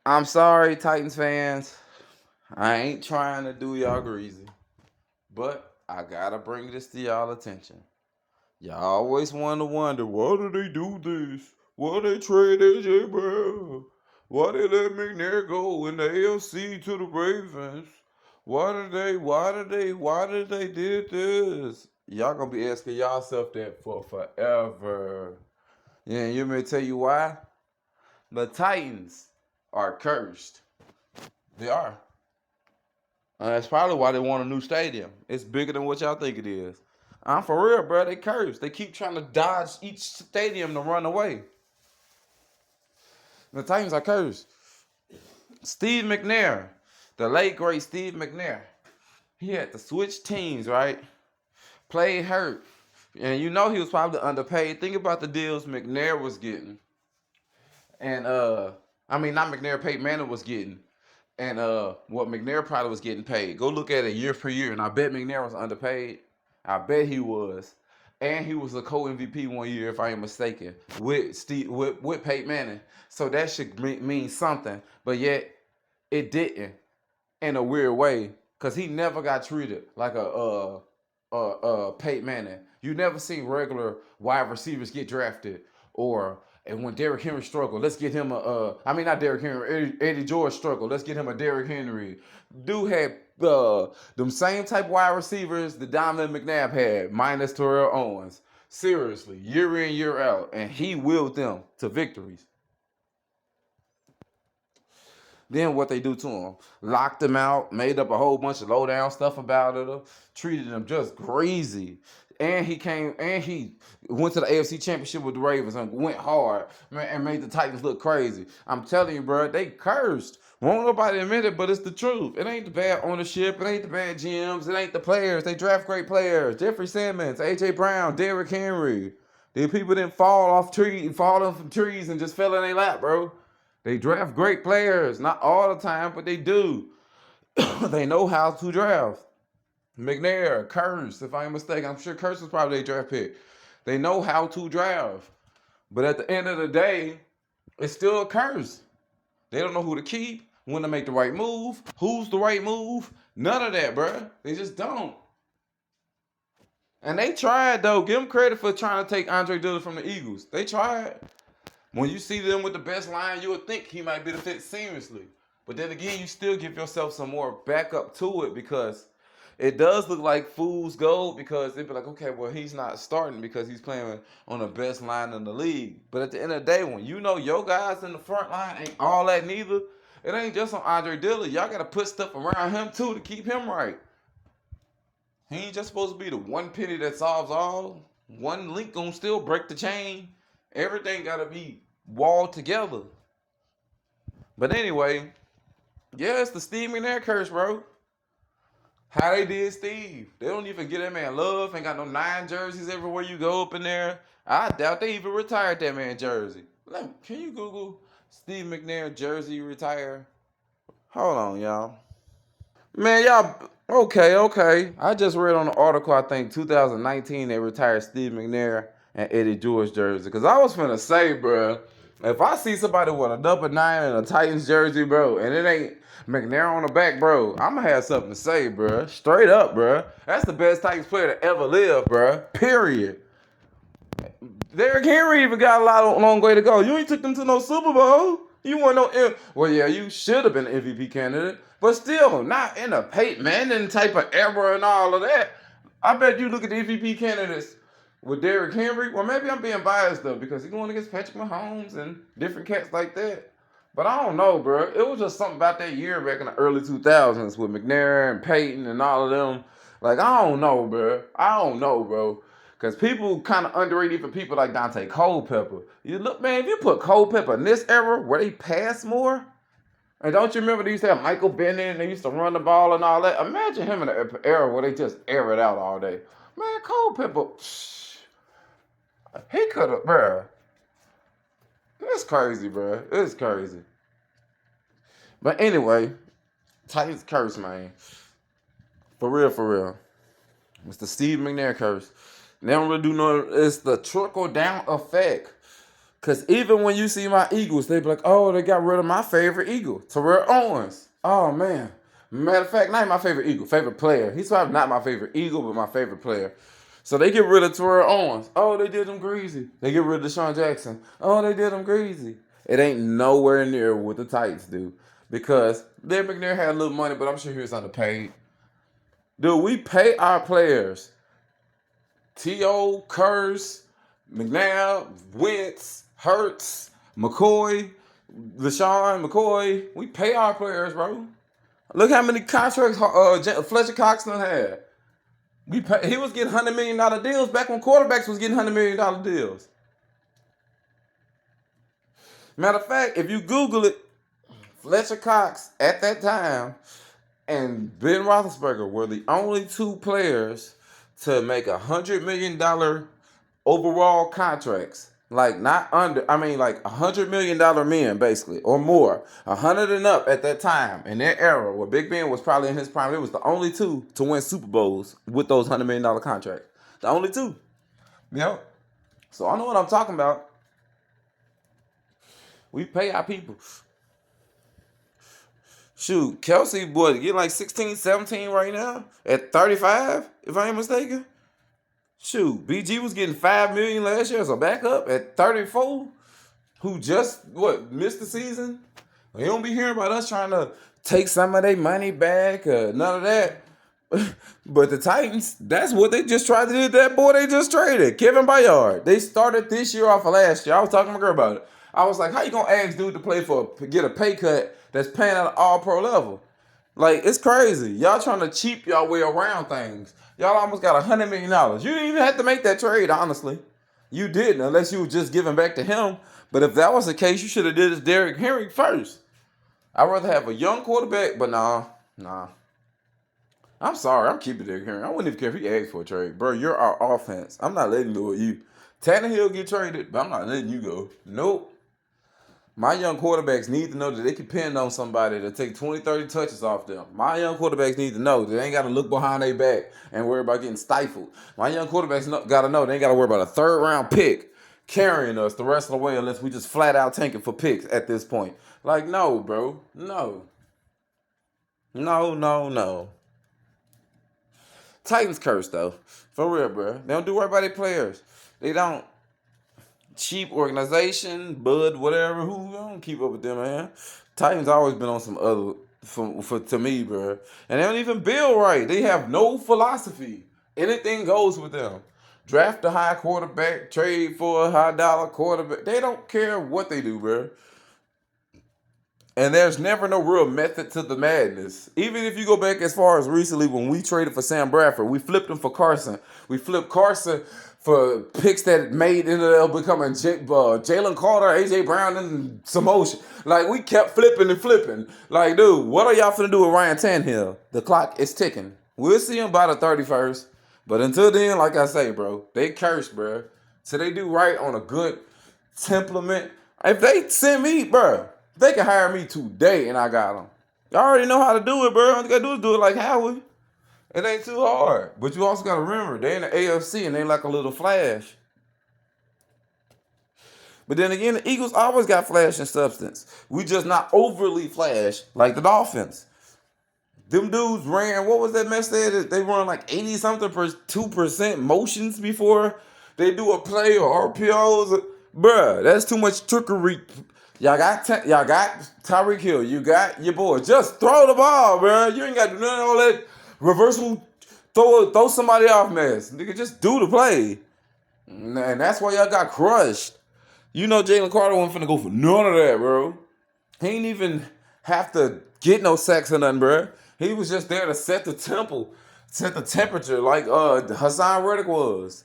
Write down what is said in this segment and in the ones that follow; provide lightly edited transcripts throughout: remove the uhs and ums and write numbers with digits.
I'm sorry, Titans fans. I ain't trying to do y'all greasy, but I gotta bring this to y'all attention. Y'all always wonder why do they do this? Why they trade AJ Brown? Why they let McNair go in the AFC to the Ravens? Why did they did this? Y'all gonna be asking yourself that for forever. Yeah, you may tell you why? The Titans are cursed. They are. That's probably why they want a new stadium. It's bigger than what y'all think it is. I'm for real, bro. They cursed. They keep trying to dodge each stadium to run away. The Titans are cursed. Steve McNair, the late great Steve McNair, he had to switch teams, right? Played hurt. And you know he was probably underpaid. Think about the deals McNair was getting. And I mean not McNair, Peyton Manning was getting. And what McNair probably was getting paid. Go look at it year per year, and I bet McNair was underpaid. I bet he was, and he was a co-MVP one year, if I ain't mistaken, with Peyton Manning. So that should mean something, but yet it didn't in a weird way, cause he never got treated like a Peyton Manning. You never seen regular wide receivers get drafted, or and when Derrick Henry struggled, let's get him I mean not Derrick Henry, Eddie George struggled, let's get him a Derrick Henry. Dude had them same type wide receivers that Donovan McNabb had, minus Terrell Owens. Seriously, year in, year out, and he willed them to victories. Then what they do to him? Locked him out, made up a whole bunch of low down stuff about it, treated him just crazy. And he went to the AFC Championship with the Ravens and went hard, man, and made the Titans look crazy. I'm telling you, bro, they cursed. Won't nobody admit it, but it's the truth. It ain't the bad ownership. It ain't the bad GMs. It ain't the players. They draft great players. Jeffrey Simmons, AJ Brown, Derrick Henry. These people didn't fall off from trees and just fell in their lap, bro. They draft great players, not all the time, but they do. They know how to draft. McNair, Curse, if I'm mistaken, I'm sure Curse was probably a draft pick. They know how to draft, but at the end of the day, it's still a curse. They don't know who to keep, when to make the right move, who's the right move. None of that, bro. They just don't. And they tried though. Give them credit for trying to take Andre Dillard from the Eagles. They tried. When you see them with the best line, you would think he might be the fit seamlessly. But then again, you still give yourself some more backup to it, because it does look like fool's gold, because they'd be like, okay, well, he's not starting because he's playing on the best line in the league. But at the end of the day, when you know your guys in the front line ain't all that neither, it ain't just on Andre Dillard. Y'all got to put stuff around him too to keep him right. He ain't just supposed to be the one penny that solves all. One link gonna still break the chain. Everything got to be walled together. But anyway, yeah, it's the Steve McNair curse, bro. How they did Steve. They don't even get that man love. Ain't got no 9 jerseys everywhere you go up in there. I doubt they even retired that man jersey. Can you Google Steve McNair jersey retire? Hold on, y'all. Man, y'all. Okay. I just read on the article, I think 2019, they retired Steve McNair and Eddie George jersey. Because I was finna say, bro, if I see somebody with a number 9 and a Titans jersey, bro, and it ain't McNair on the back, bro, I'm going to have something to say, bro. Straight up, bro. That's the best Titans player to ever live, bro. Period. Derrick Henry even got a long way to go. You ain't took them to no Super Bowl. You want no well, yeah, you should have been an MVP candidate, but still not in a Peyton Manning type of era and all of that. I bet you look at the MVP candidates with Derrick Henry. Well, maybe I'm being biased though, because he's going against Patrick Mahomes and different cats like that. But I don't know, bro. It was just something about that year back in the early 2000s with McNair and Peyton and all of them. Like, I don't know, bro. I don't know, bro. Because people kind of underrate even people like Dante Culpepper. You look, man, if you put Culpepper in this era where they pass more, and don't you remember they used to have Michael Bennett and they used to run the ball and all that? Imagine him in an era where they just air it out all day. Man, Culpepper, he could have, bro. It's crazy, bro. It's crazy. But anyway, Titans curse, man. For real, for real. It's the Steve McNair curse. They don't really do no. It's the trickle down effect. Because even when you see my Eagles, they be like, oh, they got rid of my favorite Eagle, Terrell Owens. Oh, man. Matter of fact, not my favorite Eagle, favorite player. He's probably not my favorite Eagle, but my favorite player. So they get rid of Terrell Owens. Oh, they did him greasy. They get rid of Deshaun Jackson. Oh, they did him greasy. It ain't nowhere near what the Titans do. Because Steve McNair had a little money, but I'm sure he was underpaid. Dude, we pay our players. T.O., Curse, McNair, Wentz, Hurts, McCoy, LaShawn, McCoy. We pay our players, bro. Look how many contracts Fletcher Cox done had. He was getting $100 million deals back when quarterbacks was getting $100 million deals. Matter of fact, if you Google it, Fletcher Cox at that time and Ben Roethlisberger were the only two players to make $100 million overall contracts. Like like $100 million men, basically, or more. 100 and up at that time, in that era, where Big Ben was probably in his prime. It was the only two to win Super Bowls with those $100 million contracts. The only two. Yep. So I know what I'm talking about. We pay our people. Shoot, Kelsey, boy, getting like 16, 17 right now at 35, if I ain't mistaken. Shoot, BG was getting $5 million last year as a backup at 34, who just missed the season. You don't be hearing about us trying to take some of their money back, none of that. But the Titans, that's what they just tried to do. That boy they just traded, Kevin Byard. They started this year off of last year. I was talking to my girl about it. I was like, how you gonna ask dude to play get a pay cut that's paying at an all-pro level? Like, it's crazy. Y'all trying to cheap y'all way around things. Y'all almost got $100 million. You didn't even have to make that trade, honestly. You didn't, unless you were just giving back to him. But if that was the case, you should have did this Derrick Henry first. I'd rather have a young quarterback, but nah. I'm sorry, I'm keeping Derrick Henry. I wouldn't even care if he asked for a trade. Bro, you're our offense. I'm not letting go of you. Tannehill get traded, but I'm not letting you go. Nope. My young quarterbacks need to know that they can depend on somebody to take 20, 30 touches off them. My young quarterbacks need to know that they ain't got to look behind their back and worry about getting stifled. My young quarterbacks got to know they ain't got to worry about a third-round pick carrying us the rest of the way unless we just flat out tanking for picks at this point. Like, no, bro. No. Titans curse, though. For real, bro. They don't do right by their players. They don't. Cheap organization, Bud, whatever. Who don't keep up with them, man? Titans always been on some other, to me, bro. And they don't even build right. They have no philosophy. Anything goes with them. Draft a high quarterback, trade for a high dollar quarterback. They don't care what they do, bro. And there's never no real method to the madness. Even if you go back as far as recently when we traded for Sam Bradford, we flipped him for Carson. We flipped Carson for picks that ended up becoming Jalen Carter, A.J. Brown, and some motion. Like, we kept flipping and flipping. Like, dude, what are y'all finna do with Ryan Tannehill? The clock is ticking. We'll see him by the 31st. But until then, like I say, bro, they cursed, bro. So they do right on a good temperament. If they send me, bro, they can hire me today and I got them. I already know how to do it, bro. All you gotta do is do it like Howard. It ain't too hard. But you also gotta remember, they in the AFC and they like a little flash. But then again, the Eagles always got flash and substance. We just not overly flash like the Dolphins. Them dudes ran, what was that mess there? They run like 80-something per 2% motions before they do a play or RPOs. Bruh, that's too much trickery. Y'all got Tyreek Hill. You got your boy. Just throw the ball, bro. You ain't got to do none of all that reversal, throw somebody off mess. Nigga, just do the play. And that's why y'all got crushed. You know Jalen Carter wasn't finna go for none of that, bro. He ain't even have to get no sacks or nothing, bro. He was just there to set the temperature like Hassan Reddick was.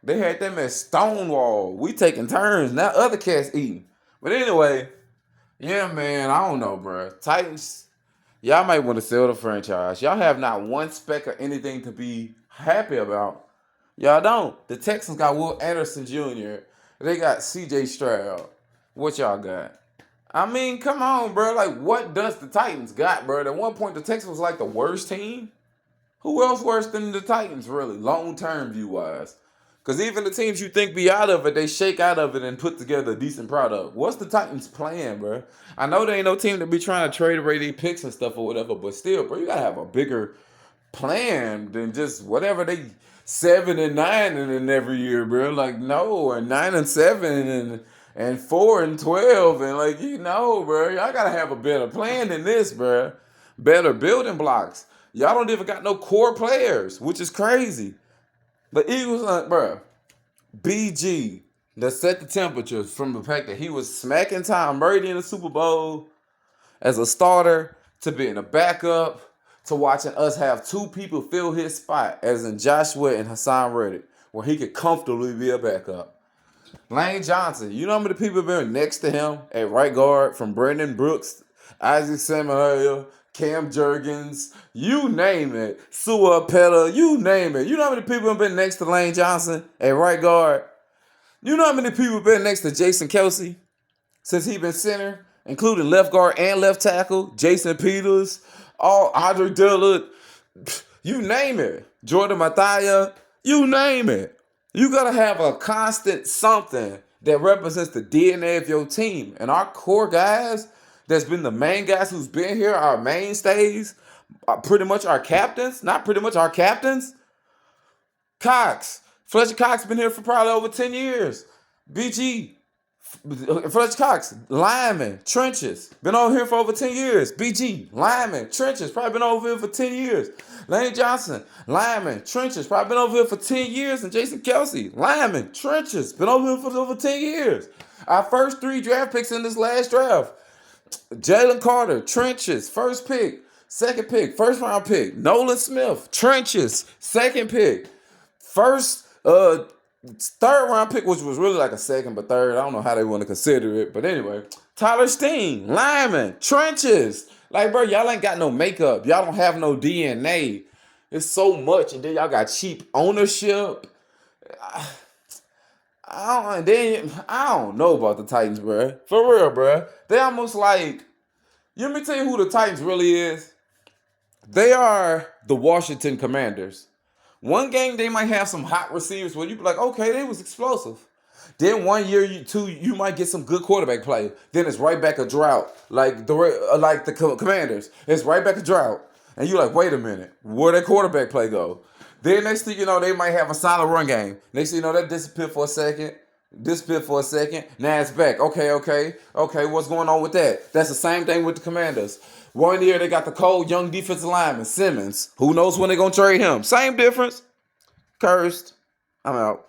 They had them at Stonewall. We taking turns. Now other cats eating. But anyway, yeah, man, I don't know, bro. Titans, y'all might want to sell the franchise. Y'all have not one speck of anything to be happy about. Y'all don't. The Texans got Will Anderson Jr. They got C.J. Stroud. What y'all got? I mean, come on, bro. Like, what does the Titans got, bro? At one point, the Texans was like the worst team. Who else worse than the Titans, really, long-term view-wise? Because even the teams you think be out of it, they shake out of it and put together a decent product. What's the Titans' plan, bro? I know they ain't no team to be trying to trade away their picks and stuff or whatever, but still, bro, you gotta have a bigger plan than just whatever they 7-9 in every year, bro. Like no, and 9-7 and 4-12 and like bro, y'all gotta have a better plan than this, bro. Better building blocks. Y'all don't even got no core players, which is crazy. The Eagles, bro, BG that set the temperature from the fact that he was smacking Tom Brady in the Super Bowl as a starter to being a backup to watching us have two people fill his spot, as in Joshua and Hassan Reddick, where he could comfortably be a backup. Lane Johnson, you know how many people have been next to him at right guard, from Brandon Brooks, Isaac Samuel, Cam Jurgens, you name it, Sua Pella, you name it. You know how many people have been next to Lane Johnson at right guard? You know how many people have been next to Jason Kelsey since he been center, including left guard and left tackle, Jason Peters, Andre Dillard, you name it, Jordan Mathia, you name it. You gotta have a constant something that represents the DNA of your team. And our core guys, that's been the main guys who's been here, our mainstays, pretty much our captains, not pretty much our captains. Cox, Fletcher Cox been here for probably over 10 years. BG, Fletcher Cox, lineman, trenches, been over here for over 10 years. BG, lineman, trenches, probably been over here for 10 years. Lane Johnson, lineman, trenches, probably been over here for 10 years. And Jason Kelsey, lineman, trenches, been over here for over 10 years. Our first 3 draft picks in this last draft. Jalen Carter, trenches, first pick, second pick, first round pick. Nolan Smith, trenches, second pick. First, third round pick, which was really like a second but third. I don't know how they want to consider it. But anyway, Tyler Steen, lineman, trenches. Like, bro, y'all ain't got no makeup. Y'all don't have no DNA. It's so much. And then y'all got cheap ownership. I don't know about the Titans, bro. For real, bro. They almost like, let me tell you who the Titans really is. They are the Washington Commanders. One game they might have some hot receivers where you be like, okay, they was explosive. Then 1 year, you might get some good quarterback play. Then it's right back a drought, like the Commanders. It's right back a drought, and you like, wait a minute, where'd that quarterback play go? Then next thing you know, they might have a solid run game. Next thing you know, that disappeared for a second. Now it's back. Okay. What's going on with that? That's the same thing with the Commanders. 1 year they got the cold young defensive lineman Simmons. Who knows when they're gonna trade him? Same difference. Cursed. I'm out.